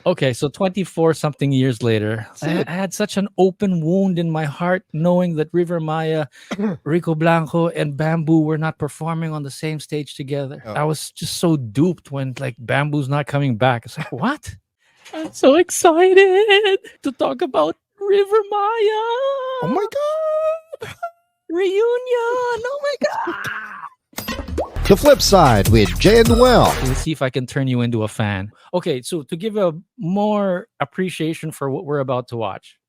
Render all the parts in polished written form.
Okay, so 24 something years later, I had such an open wound in my heart knowing that Rivermaya, Rico Blanco, and Bamboo were not performing on the same stage together. Oh, I was just so duped when like Bamboo's not coming back. It's like, what? I'm so excited to talk about Rivermaya oh my God! reunion. Oh my god. The Flip Side with Jay and Noel. Let's see if I can turn you into a fan. Okay, so to give a more appreciation for what we're about to watch,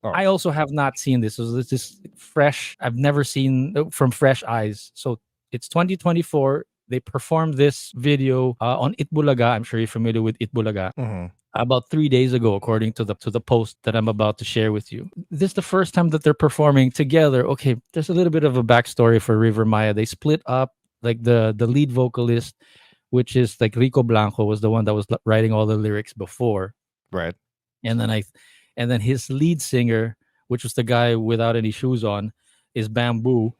Oh, I also have not seen this. So this is fresh. I've never seen from fresh eyes. So it's 2024. They performed this video on Eat Bulaga. I'm sure you're familiar with Eat Bulaga. mm-hmm. About 3 days ago, according to the post that I'm about to share with you. This is the first time that they're performing together. Okay, there's a little bit of a backstory for Rivermaya. They split up. Like the lead vocalist, which is like Rico Blanco, was the one that was writing all the lyrics before, Right. and then his lead singer, which was the guy without any shoes on, is Bamboo.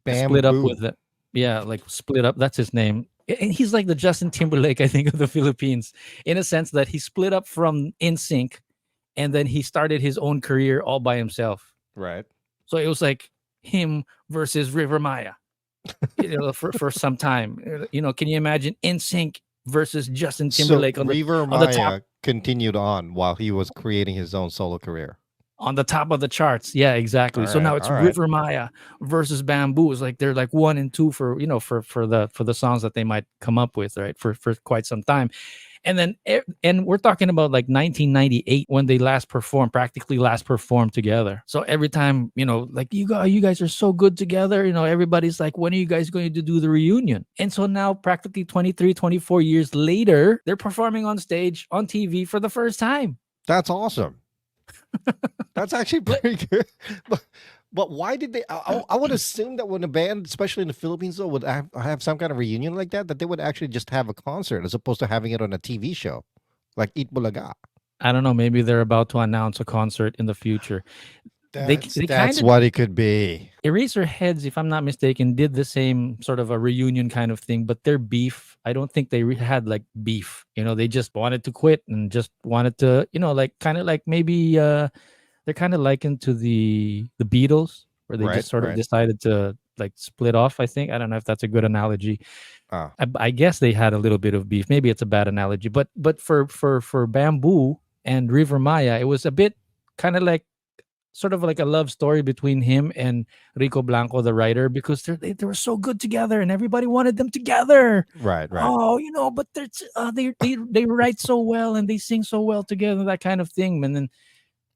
Split up with Bamboo. the yeah, like split up. That's his name. And he's like the Justin Timberlake, I think, of the Philippines, in a sense that he split up from NSYNC, and then he started his own career all by himself. Right. So it was like him versus Rivermaya, for some time. Can you imagine NSYNC versus Justin So Timberlake on the top Rivermaya continued on while he was creating his own solo career. on the top of the charts? Yeah, exactly. All So right. now it's All right. Rivermaya versus Bamboo. It's like they're like one and two for the songs that they might come up with, right? For quite some time. And then and we're talking about like 1998 when they practically last performed together. So every time, like you guys are so good together, everybody's like, when are you guys going to do the reunion? And so now practically 23, 24 years later, they're performing on stage on TV for the first time. That's awesome. That's actually pretty good. But why did they? I would assume that when a band, especially in the Philippines, though, would have some kind of reunion like that they would actually just have a concert as opposed to having it on a TV show, like Eat Bulaga. I don't know, maybe they're about to announce a concert in the future. They kind That's of what it could be. Eraserheads, if I'm not mistaken, did the same sort of a reunion kind of thing, but their beef, I don't think they had like beef. They just wanted to quit and just wanted to, like kind of like maybe they're kind of likened to the Beatles, where they Right. just sort of Right. decided to like split off. I think I don't know if that's a good analogy. Ah. I guess they had a little bit of beef. Maybe it's a bad analogy, but for Bamboo and River Maya, it was a bit kind of like sort of like a love story between him and Rico Blanco, the writer, because they were so good together and everybody wanted them together. Right. Right. Oh, but they write so well and they sing so well together, that kind of thing. And then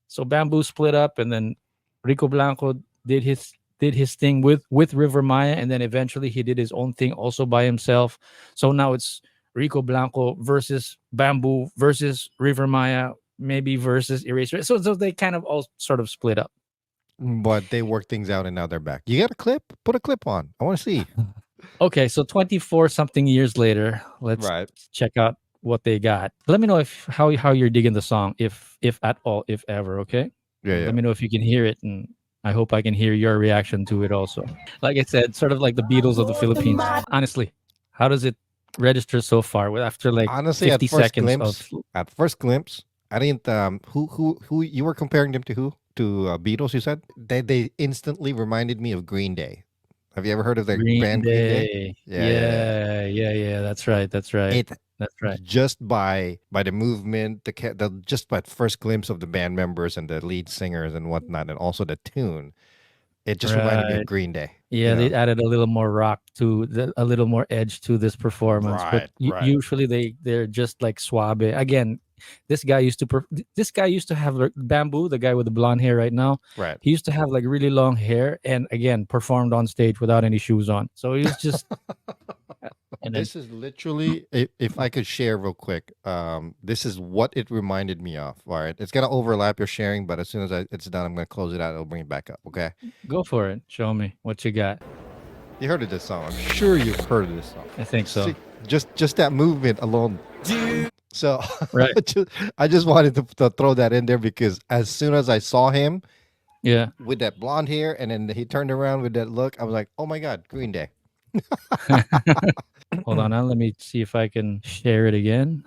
so Bamboo split up, and then Rico Blanco did his thing with River Maya, and then eventually he did his own thing also by himself. So now it's Rico Blanco versus Bamboo versus River Maya, maybe versus Eraser. So they kind of all sort of split up. But they work things out and now they're back. You got a clip? Put a clip on. I want to see. Okay, so 24 something years later, let's Right. check out what they got. Let me know if how you're digging the song, if at all, if ever. Okay, Yeah. Yeah. let me know if you can hear it, and I hope I can hear your reaction to it also. Like I said, sort of like the Beatles of the Philippines. Honestly, how does it register so far? After like Honestly, 50 seconds of at first glimpse, I didn't. Who you were comparing them to? Who to Beatles? You said they instantly reminded me of Green Day. Have you ever heard of the Green band Green Day? Day. Yeah. Yeah. That's right. That's right. It That's right. just by the movement, the just by first glimpse of the band members and the lead singers and whatnot, and also the tune, it just reminded me of Right. Green Day. Yeah, they added a little more rock a little more edge to this performance. But Right, right. usually they're just like suave. Again, this guy used to have like, Bamboo, the guy with the blonde hair right now. Right. He used to have like really long hair, and again performed on stage without any shoes on. So he was just and then This is literally, if I could share real quick, this is what it reminded me of. All right, it's gonna overlap your sharing, but as soon as it's done, I'm gonna close it out. It'll bring it back up. Okay. go for it. Show me what you got. You heard of this song? I'm sure you've heard of this song. I think so. See, just that movement alone. So Right. I just wanted to throw that in there because as soon as I saw him Yeah. with that blonde hair and then he turned around with that look, I was like, oh my God, Green Day. Hold on, let me see if I can share it again.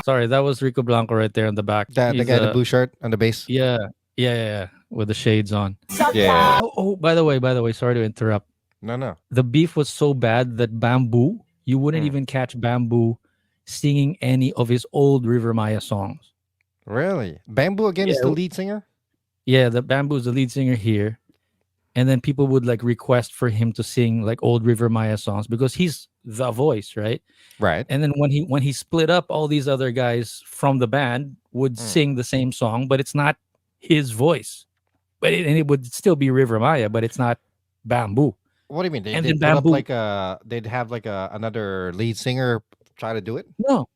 Sorry, that was Rico Blanco right there in the back. The He's guy in the blue shirt on the base. yeah, yeah, with the shades on. Yeah. Oh, by the way, sorry to interrupt. No, no. The beef was so bad that Bamboo, you wouldn't Mm. even catch Bamboo singing any of his old Rivermaya songs. Really? Bamboo again is the Yeah, lead singer? yeah, the Bamboo is the lead singer here, and then people would like request for him to sing like old Rivermaya songs because he's the voice, right? Right. And then when he split up, all these other guys from the band would Mm. sing the same song, but it's not his voice. And it would still be Rivermaya, but it's not Bamboo. What do you mean? And They then put up Bamboo, like they'd have like another lead singer try to do it? no.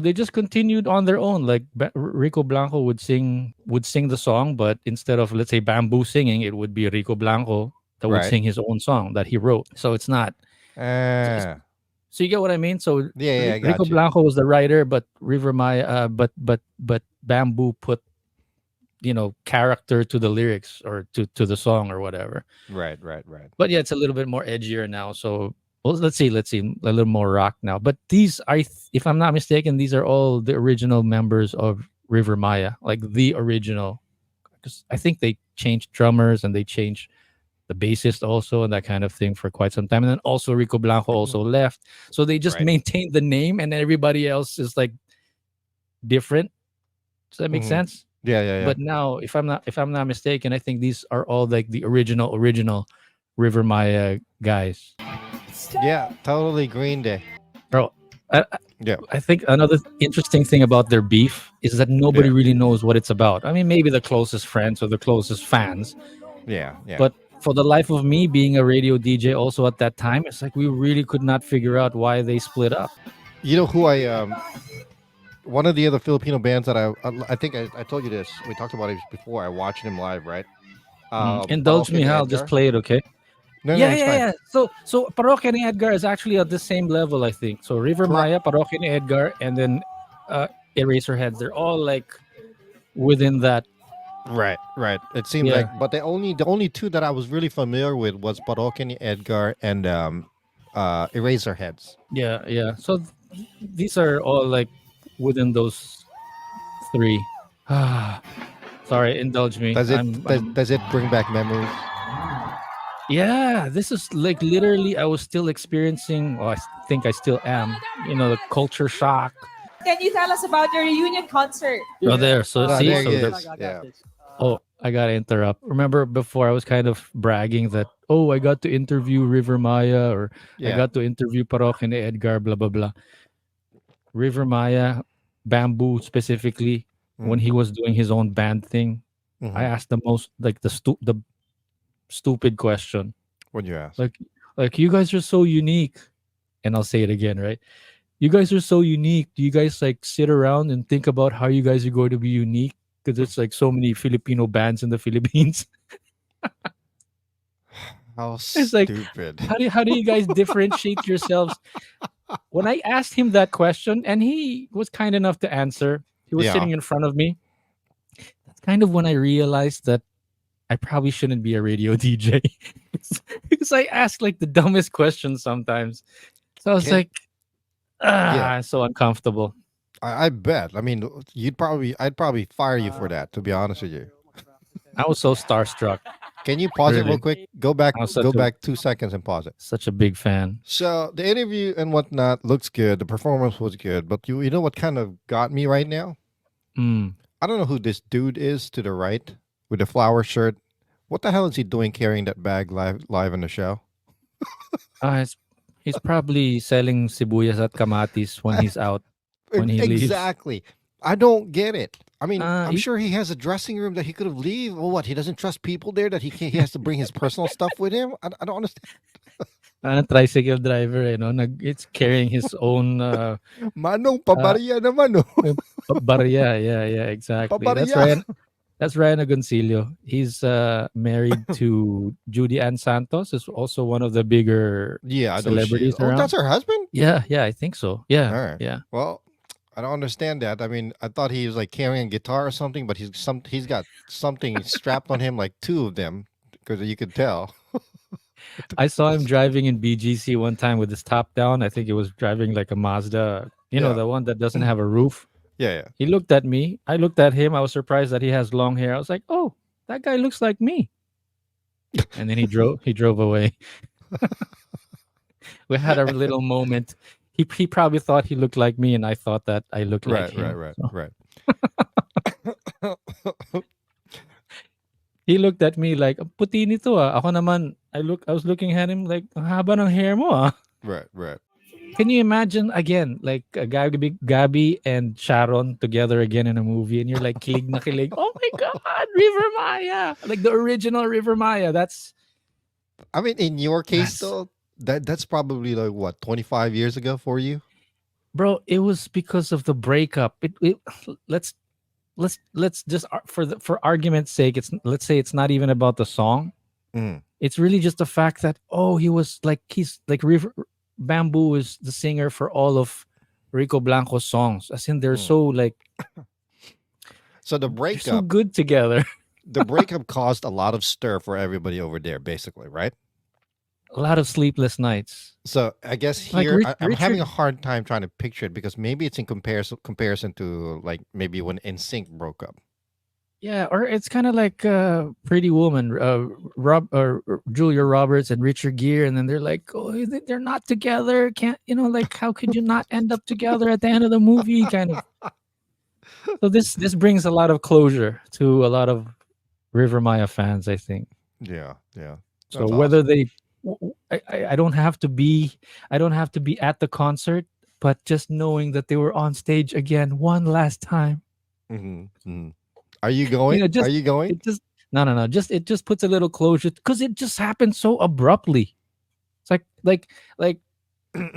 They just continued on their own. Like Rico Blanco would sing the song, but instead of let's say Bamboo singing, it would be Rico Blanco that would Right. sing his own song that he wrote. So it's not. Uh, So you get what I mean? So yeah, I Rico got you. Blanco was the writer, but Rivermaya, but Bamboo put character to the lyrics or to the song or whatever. Right, right, right. But yeah, it's a little bit more edgier now. So well, let's see, a little more rock now. But these, if I'm not mistaken, these are all the original members of Rivermaya, like the original. Because I think they changed drummers and they changed the bassist also and that kind of thing for quite some time. And then also Rico Blanco also left, so they just Right. maintained the name, and everybody else is like different. Does that make Hmm. sense? Yeah, yeah, yeah. But now, if I'm not mistaken, I think these are all like the original Rivermaya guys. Yeah, totally Green Day. Bro, I, I Yeah, I think another interesting thing about their beef is that nobody yeah, really knows what it's about. I mean, maybe the closest friends or the closest fans, yeah, yeah. but for the life of me, being a radio DJ also at that time, it's like we really could not figure out why they split up. You know who I one of the other Filipino bands that I think I told you this. We talked about it before. I watched him live, right? Indulge Parokya me, ni Hal. Just Edgar. play it, okay? No, no, Yeah, it's yeah, fine. yeah. So Parokya ni Edgar is actually at the same level, I think. So River Correct. Maya, Parokya ni Edgar, and then Eraserheads. They're all like within that. Right, right. It seems Yeah, like, but the only two that I was really familiar with was Parokya ni Edgar and Eraserheads. yeah, yeah. So these are all like within those three. Ah, sorry, indulge me. Does it does it bring back memories? Yeah. This is like literally. I was still experiencing. Well, think I still am. The culture shock. Can you tell us about your reunion concert? Oh, there. So Ah, see, there so it the is. Yeah. Oh, I gotta interrupt. Remember before I was kind of bragging that I got to interview River Maya or I Yeah. got to interview Parok and Edgar, blah blah blah. River Maya, Bamboo specifically, when Mm. he was doing his own band thing, I Hmm. asked the most like the stupid question. What do you ask? Like you guys are so unique. And I'll say it again, right? You guys are so unique. Do you guys like sit around and think about how you guys are going to be unique? Because there's like so many Filipino bands in the Philippines. How It's like stupid. how do you guys differentiate yourselves? When I asked him that question, and he was kind enough to answer, he was Yeah. sitting in front of me. That's kind of when I realized that I probably shouldn't be a radio DJ because I ask like the dumbest questions sometimes. So I was Can like, yeah. so uncomfortable. I bet. I mean, I'd probably fire you for that. To be honest with you. I was so starstruck. Can you pause it real Really, quick? Go back. I was Go back 2 seconds and pause it. such a big fan. So the interview and whatnot looks good. The performance was good, but you know what kind of got me right now? Mm. I don't know who this dude is to the right with the flower shirt. What the hell is he doing carrying that bag live in the show? He's probably selling sibuyas at kamatis when he's out, when he leaves. Exactly. I don't get it. I mean, Uh, I'm he, sure he has a dressing room that he could have leave. Or what? He doesn't trust people there that he has to bring his personal stuff with him. I don't understand. tricycle driver, it's carrying his own Manong uh, pabariya naman, no? barya. Yeah, yeah, exactly. That's Pabariya. Ryan. That's Ryan Agoncillo. He's married to Judy Ann Santos. Is also one of the bigger Yeah, I know she is. celebrities Oh, that's around. her husband? Yeah, yeah, I think so. All Yeah, right. yeah. Well, I don't understand that. I mean, I thought he was like carrying a guitar or something, but he's got something strapped on him, like two of them, because you could tell. I saw him driving in BGC one time with his top down. I think he was driving like a Mazda, Yeah. the one that doesn't have a roof. Yeah, yeah. He looked at me. I looked at him. I was surprised that he has long hair. I was like, "Oh, that guy looks like me." And then he drove away. We had a little moment. He probably thought he looked like me, and I thought that I looked like Right, right, him. right, So right. he looked at me like, "Ang puti nito ah." Ako naman, I was looking at him like, "Ang haba ng hair mo ah." Right, right. Can you imagine again, like Gabi and Sharon together again in a movie, and you're like kilig na kilig. Oh my God, River Maya, like the original River Maya. I mean, in your case That's though, that's probably like what, 25 years ago for you? bro. It was because of the breakup. Let's let's just for argument's sake, let's say it's not even about the song. Mm, It's really just the fact that he's like River Bamboo is the singer for all of Rico Blanco's songs. As in, mm. So they're so good together. the breakup caused a lot of stir for everybody over there, basically, right? A lot of sleepless nights. So I guess Like here I'm having a Richard, hard time trying to picture it because maybe it's in comparison to like maybe when NSYNC broke up. yeah, or it's kind of like Pretty Woman, Julia Roberts and Richard Gere, and then they're like, oh, they're not together. Can't like how could you not end up together at the end of the movie? Kind of. So this brings a lot of closure to a lot of River Maya fans, I think. Yeah, yeah. So That's whether awesome. they, I don't have to be, I don't have to be at the concert, but just knowing that they were on stage again one last time, Hmm, hmm. Are you going? Are just you going? it just no, just it just puts a little closure because it just happened so abruptly. It's like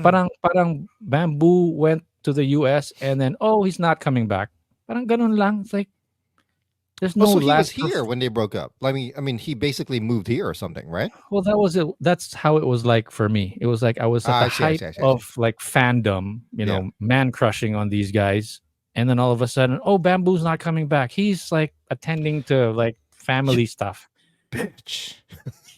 parang Bamboo went to the U.S. and then he's not coming back. Parang ganun lang. It's like there's Oh, no so he was last. here when they broke up. I mean, he basically moved here or something, right? Well, that was it. That's how it was like for me. It was like I was at Ah, the I see, I height see, I see, I see. of like fandom, Yeah. man crushing on these guys. And then all of a sudden, oh, Bamboo's not coming back. He's like attending to like You family stuff. bitch.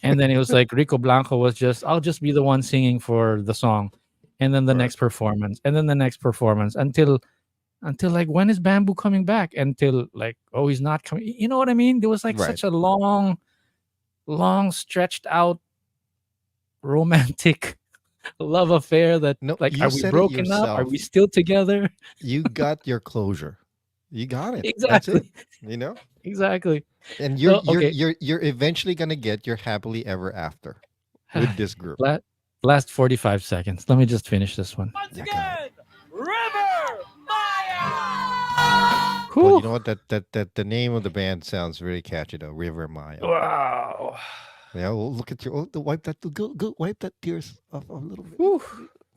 And then it was like Rico Blanco was I'll just be the one singing for the song. And then the Right, next performance. And then the next performance until like when is Bamboo coming back? Until like, oh, he's not coming. You know what I mean? There was like right. such a long stretched out romantic love affair that No, like you are we said it broken up? Are yourself. we still together? You got your closure. You got it. That's it. Exactly. You know? Exactly. And you're So you're okay. you're you're eventually gonna get your happily ever after with this group. La- Last 45 seconds. Let me just finish this one. Once Yeah, got it. again, River Maya! Well, you Whew. know what? That the name of the band sounds really catchy though. Rivermaya. Wow. Yeah, well, look at your wipe that go wipe that tears off a little bit. Whew.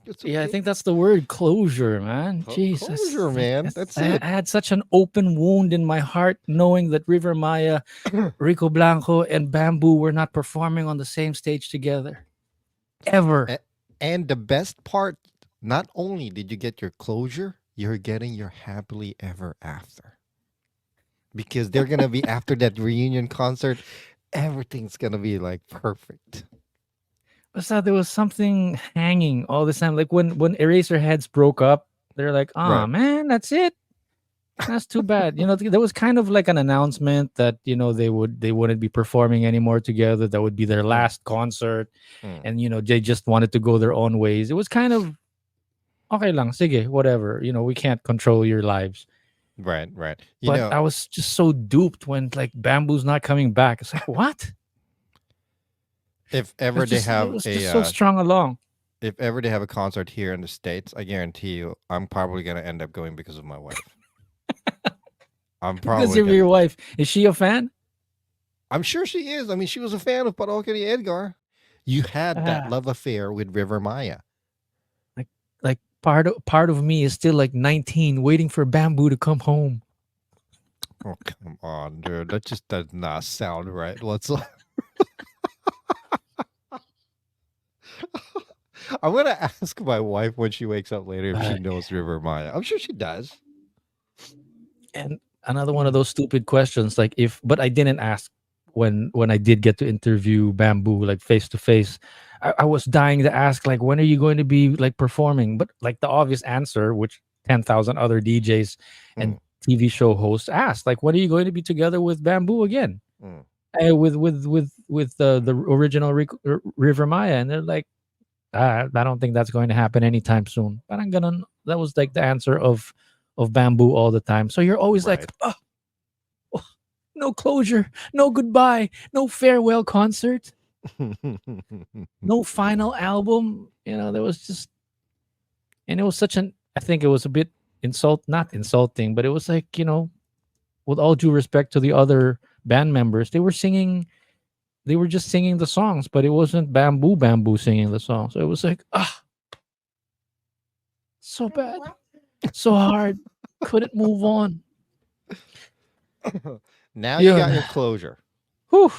It's Yeah, I okay. think that's the word closure, man. Jesus. Closure, man. That's I it. had such an open wound in my heart knowing that River Maya, Rico Blanco, and Bamboo were not performing on the same stage together. Ever. A- And the best part, not only did you get your closure, you're getting your happily ever after. Because they're gonna be after that reunion concert, everything's gonna be like perfect. Basta there was something hanging all the time. Like when Eraserheads broke up, they're like, "Ah, Right. man, that's it. That's too bad." There was kind of like an announcement that they wouldn't be performing anymore together. That would be their Mm, last concert, mm. and they just wanted to go their own ways. It was kind of okay lang, sige, whatever. We can't control your lives. Right, right. You But know, I was just so duped when like Bamboo's not coming back. It's like what? if ever they It have was a just so strung along. if ever they have a concert here in the States, I guarantee you I'm probably gonna end up going because of my wife. I'm Because probably of your gonna. wife, is she a fan? I'm sure she is. I mean, she was a fan of Parokya ni Edgar. You had that Ah. love affair with River Maya. Like part of me is still like 19 waiting for Bamboo to come home. Oh, come on, dude. That just does not sound right. What's I'm gonna ask my wife when she wakes up later if she Right. knows River Maya. I'm sure she does. And another one of those stupid questions like if but I didn't ask when I did get to interview Bamboo like face to face, I was dying to ask like, when are you going to be like performing? But like the obvious answer, which 10,000 other DJs and Mm, TV show hosts asked, like, when are you going to be together with Bamboo again? mm. With the original Rivermaya, and they're like, I don't think that's going to happen anytime soon. But I'm gonna. That was like the answer of Bamboo all the time. So you're always like, Right. oh, no closure, no goodbye, no farewell concert, no final album. There was just, and it was such an. I think it was a bit not insulting, but it was like, with all due respect to the other band members, they were just singing the songs, but it wasn't Bamboo singing the song. So it was like, so bad, so hard, couldn't move on. Now you got Yeah. your closure. Whew.